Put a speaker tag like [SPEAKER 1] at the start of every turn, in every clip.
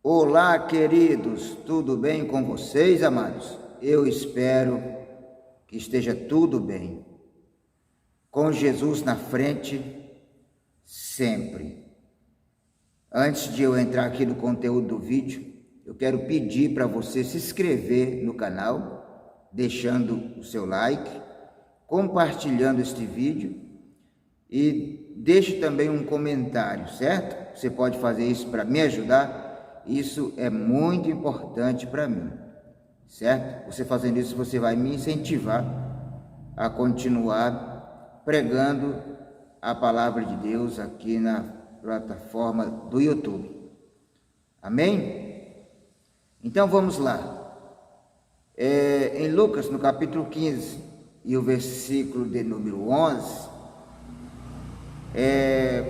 [SPEAKER 1] Olá, queridos, tudo bem com vocês, amados? Eu espero que esteja tudo bem. Com Jesus na frente, sempre. Antes de eu entrar aqui no conteúdo do vídeo, eu quero pedir para você se inscrever no canal, deixando o seu like, compartilhando este vídeo e deixe também um comentário, certo? Você pode fazer isso para me ajudar. Isso é muito importante para mim, certo? Você fazendo isso, você vai me incentivar a continuar pregando a palavra de Deus aqui na plataforma do YouTube. Amém? Então vamos lá. Em Lucas, no capítulo 15 e o versículo de número 11,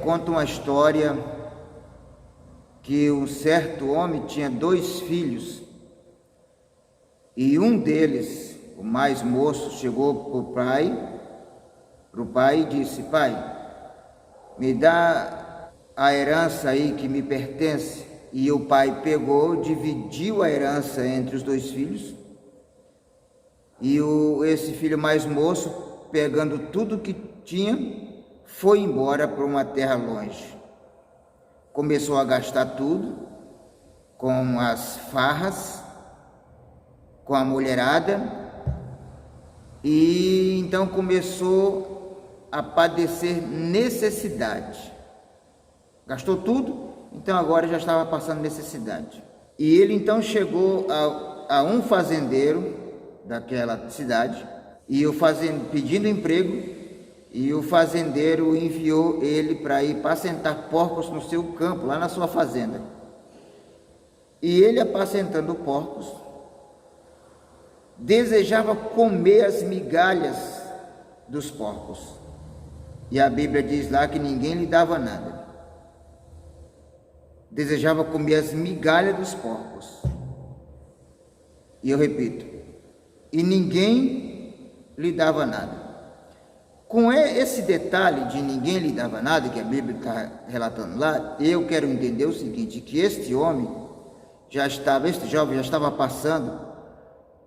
[SPEAKER 1] conta uma história que um certo homem tinha 2 filhos e um deles, o mais moço, chegou para o pai e disse: pai, me dá a herança aí que me pertence. E o pai pegou, dividiu a herança entre os 2 filhos e esse filho mais moço, pegando tudo que tinha, foi embora para uma terra longe. Começou a gastar tudo com as farras, com a mulherada, e então começou a padecer necessidade. Gastou tudo, então agora já estava passando necessidade. E ele então chegou a um fazendeiro daquela cidade, e pedindo emprego, e o fazendeiro enviou ele para ir apacentar porcos no seu campo, lá na sua fazenda. E ele, apacentando porcos, desejava comer as migalhas dos porcos. E a Bíblia diz lá que ninguém lhe dava nada. Desejava comer as migalhas dos porcos. E eu repito, e ninguém lhe dava nada. Com esse detalhe de ninguém lhe dava nada, que a Bíblia está relatando lá, eu quero entender o seguinte, que este jovem já estava passando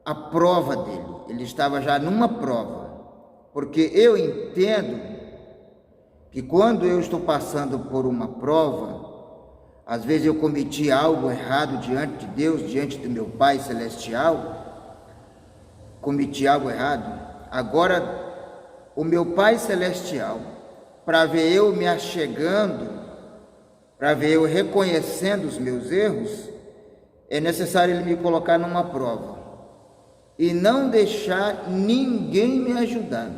[SPEAKER 1] a prova dele, ele estava já numa prova, porque eu entendo que quando eu estou passando por uma prova, às vezes eu cometi algo errado diante de Deus, diante do meu Pai Celestial, cometi algo errado, agora o meu Pai Celestial, para ver eu me achegando, para ver eu reconhecendo os meus erros, é necessário Ele me colocar numa prova e não deixar ninguém me ajudar.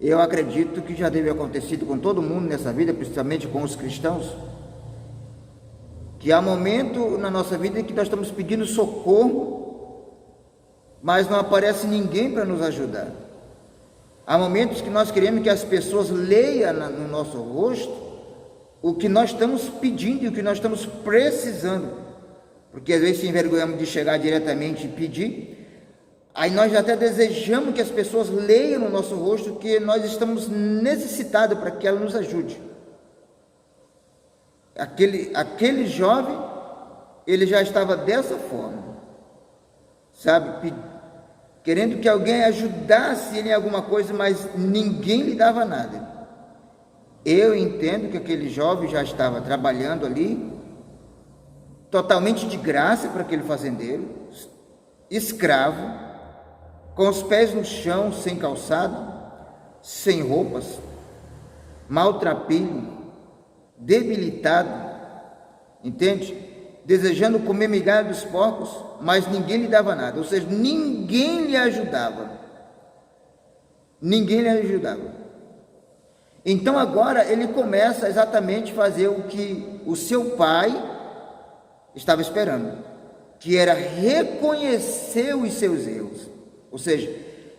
[SPEAKER 1] Eu acredito que já deve acontecido com todo mundo nessa vida, principalmente com os cristãos, que há momento na nossa vida em que nós estamos pedindo socorro, mas não aparece ninguém para nos ajudar. Há momentos que nós queremos que as pessoas leiam no nosso rosto o que nós estamos pedindo e o que nós estamos precisando, porque às vezes se envergonhamos de chegar diretamente e pedir, aí nós até desejamos que as pessoas leiam no nosso rosto que nós estamos necessitados para que ela nos ajude. Aquele jovem, ele já estava dessa forma, sabe, querendo que alguém ajudasse ele em alguma coisa, mas ninguém lhe dava nada. Eu entendo que aquele jovem já estava trabalhando ali, totalmente de graça para aquele fazendeiro, escravo, com os pés no chão, sem calçado, sem roupas, maltrapilho, debilitado, entende? Desejando comer migalha dos porcos, mas ninguém lhe dava nada, ou seja, ninguém lhe ajudava. Ninguém lhe ajudava. Então agora ele começa exatamente a fazer o que o seu pai estava esperando, que era reconhecer os seus erros, ou seja,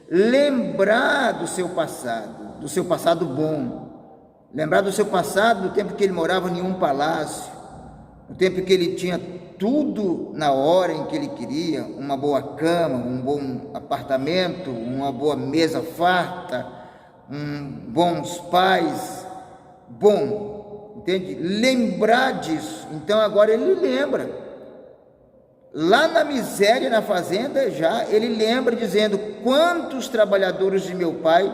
[SPEAKER 1] lembrar do seu passado bom, lembrar do seu passado, do tempo que ele morava em um palácio, no tempo que ele tinha tudo na hora em que ele queria, uma boa cama, um bom apartamento, uma boa mesa farta, bons pais, bom. entende? Lembrar disso. Então agora ele lembra. Lá na miséria, na fazenda, já ele lembra dizendo: quantos trabalhadores de meu pai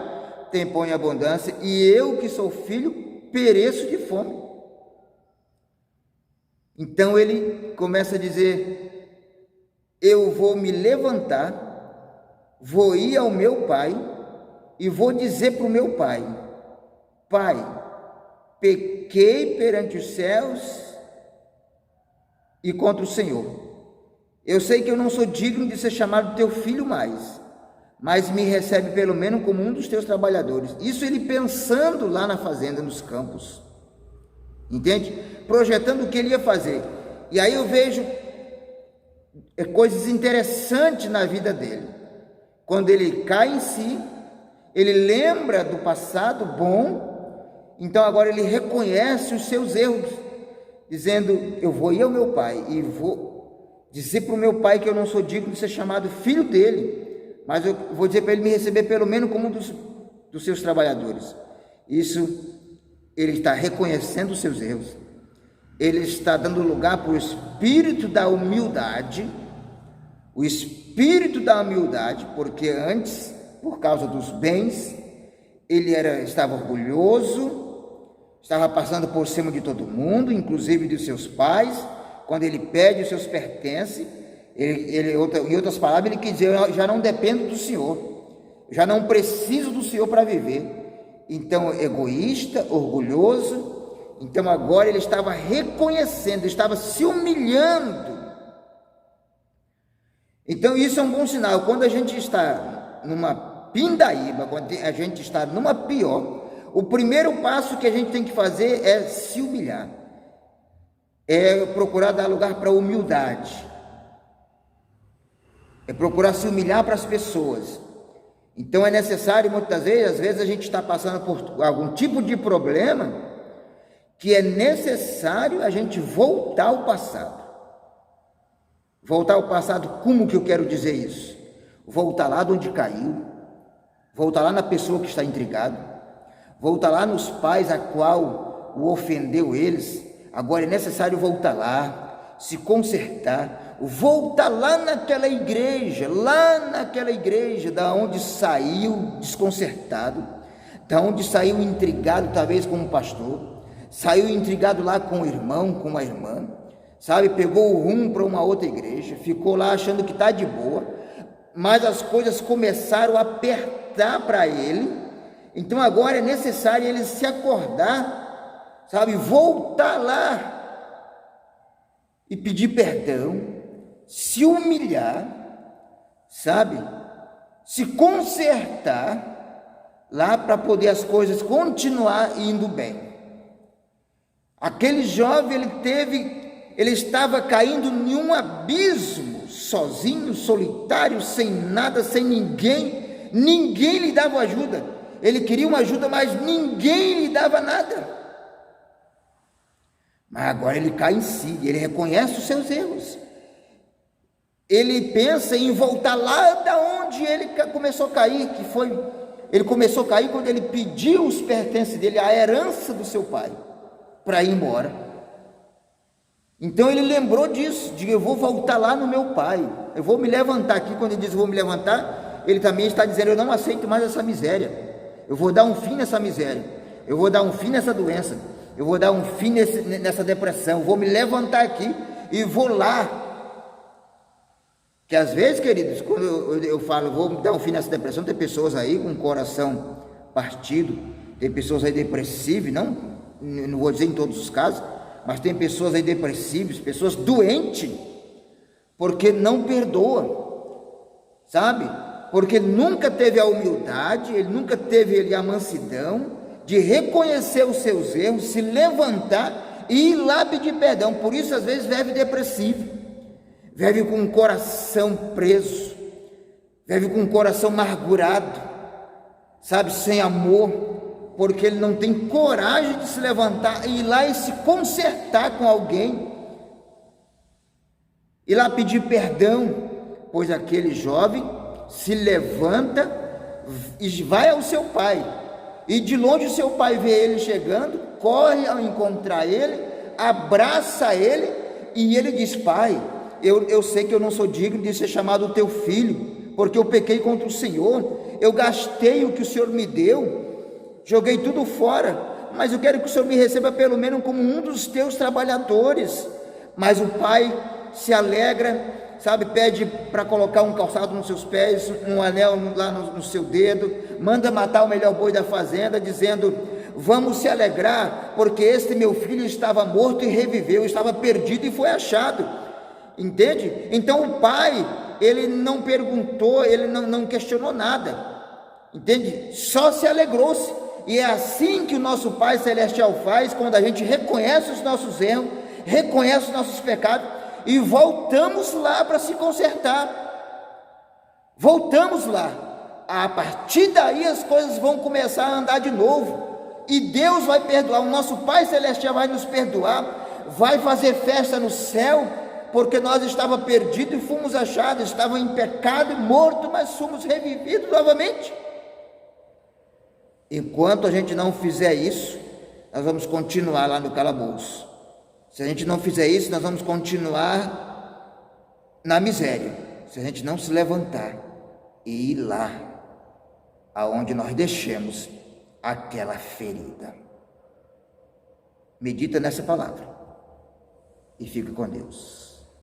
[SPEAKER 1] têm pão em abundância, e eu que sou filho, pereço de fome. Então ele começa a dizer: eu vou me levantar, vou ir ao meu pai e vou dizer para o meu pai: pai, pequei perante os céus e contra o Senhor. Eu sei que eu não sou digno de ser chamado teu filho mais, mas me recebe pelo menos como um dos teus trabalhadores. Isso ele pensando lá na fazenda, nos campos, entende? Projetando o que ele ia fazer. E aí eu vejo coisas interessantes na vida dele. Quando ele cai em si, ele lembra do passado bom, então agora ele reconhece os seus erros, dizendo: eu vou ir ao meu pai e vou dizer para o meu pai que eu não sou digno de ser chamado filho dele, mas eu vou dizer para ele me receber pelo menos como um dos seus trabalhadores. Isso, ele está reconhecendo os seus erros, ele está dando lugar para o espírito da humildade, porque antes, por causa dos bens, ele estava orgulhoso, estava passando por cima de todo mundo, inclusive de seus pais. Quando ele pede os seus pertences, em outras palavras, ele quer dizer: eu já não dependo do Senhor, já não preciso do Senhor para viver. Então, egoísta, orgulhoso. Então agora ele estava reconhecendo, estava se humilhando. Então isso é um bom sinal. Quando a gente está numa pindaíba, quando a gente está numa pior, o primeiro passo que a gente tem que fazer é se humilhar, é procurar dar lugar para a humildade, é procurar se humilhar para as pessoas. Então é necessário, muitas vezes, às vezes a gente está passando por algum tipo de problema, que é necessário a gente voltar ao passado. Voltar ao passado, como que eu quero dizer isso? Voltar lá de onde caiu, voltar lá na pessoa que está intrigado, voltar lá nos pais a qual o ofendeu eles. Agora é necessário voltar lá, se consertar, voltar lá naquela igreja, da onde saiu desconcertado, da onde saiu intrigado, talvez com um pastor, saiu intrigado lá com o irmão, com uma irmã, sabe, pegou o rumo para uma outra igreja, ficou lá achando que está de boa, mas as coisas começaram a apertar para ele. Então agora é necessário ele se acordar, sabe, voltar lá e pedir perdão, se humilhar, sabe, se consertar lá para poder as coisas continuar indo bem. Aquele jovem, ele estava caindo em um abismo, sozinho, solitário, sem nada, sem ninguém lhe dava ajuda. Ele queria uma ajuda, mas ninguém lhe dava nada. Mas agora ele cai em si, ele reconhece os seus erros. Ele pensa em voltar lá da onde ele começou a cair, ele começou a cair quando ele pediu os pertences dele, a herança do seu pai, para ir embora. Então ele lembrou disso, eu vou voltar lá no meu pai, eu vou me levantar aqui. Quando ele diz eu vou me levantar, ele também está dizendo: eu não aceito mais essa miséria, eu vou dar um fim nessa miséria, eu vou dar um fim nessa doença, eu vou dar um fim nessa depressão, eu vou me levantar aqui e vou lá. Que às vezes, queridos, quando eu falo vou dar um fim nessa depressão, tem pessoas aí com o coração partido, tem pessoas aí depressivas, não vou dizer em todos os casos, mas tem pessoas aí depressivas, pessoas doentes, porque não perdoa, sabe? Porque nunca teve a humildade, ele nunca teve a mansidão de reconhecer os seus erros, se levantar e ir lá pedir perdão. Por isso às vezes vive depressivo, vive com o coração preso, vive com o coração amargurado, sabe, sem amor, porque ele não tem coragem de se levantar e ir lá e se consertar com alguém, ir lá pedir perdão. Pois aquele jovem se levanta e vai ao seu pai E de longe seu pai vê ele chegando, corre ao encontrar ele, abraça ele, e ele diz: pai, eu sei que eu não sou digno de ser chamado teu filho, porque eu pequei contra o Senhor, eu gastei o que o Senhor me deu, joguei tudo fora, mas eu quero que o Senhor me receba pelo menos como um dos teus trabalhadores. Mas o pai se alegra, sabe, pede para colocar um calçado nos seus pés, um anel lá no seu dedo, manda matar o melhor boi da fazenda, dizendo: vamos se alegrar, porque este meu filho estava morto e reviveu, estava perdido e foi achado. Entende? Então o pai, ele não perguntou, ele não questionou nada, entende? Só se alegrou-se. E é assim que o nosso Pai Celestial faz, quando a gente reconhece os nossos erros, reconhece os nossos pecados, e voltamos lá para se consertar. Voltamos lá. A partir daí as coisas vão começar a andar de novo, e Deus vai perdoar, o nosso Pai Celestial vai nos perdoar, vai fazer festa no céu, porque nós estávamos perdidos e fomos achados, estávamos em pecado e mortos, mas fomos revividos novamente. Enquanto a gente não fizer isso, nós vamos continuar lá no calabouço. Se a gente não fizer isso, nós vamos continuar na miséria, se a gente não se levantar e ir lá aonde nós deixemos aquela ferida. Medita nessa palavra e fica com Deus.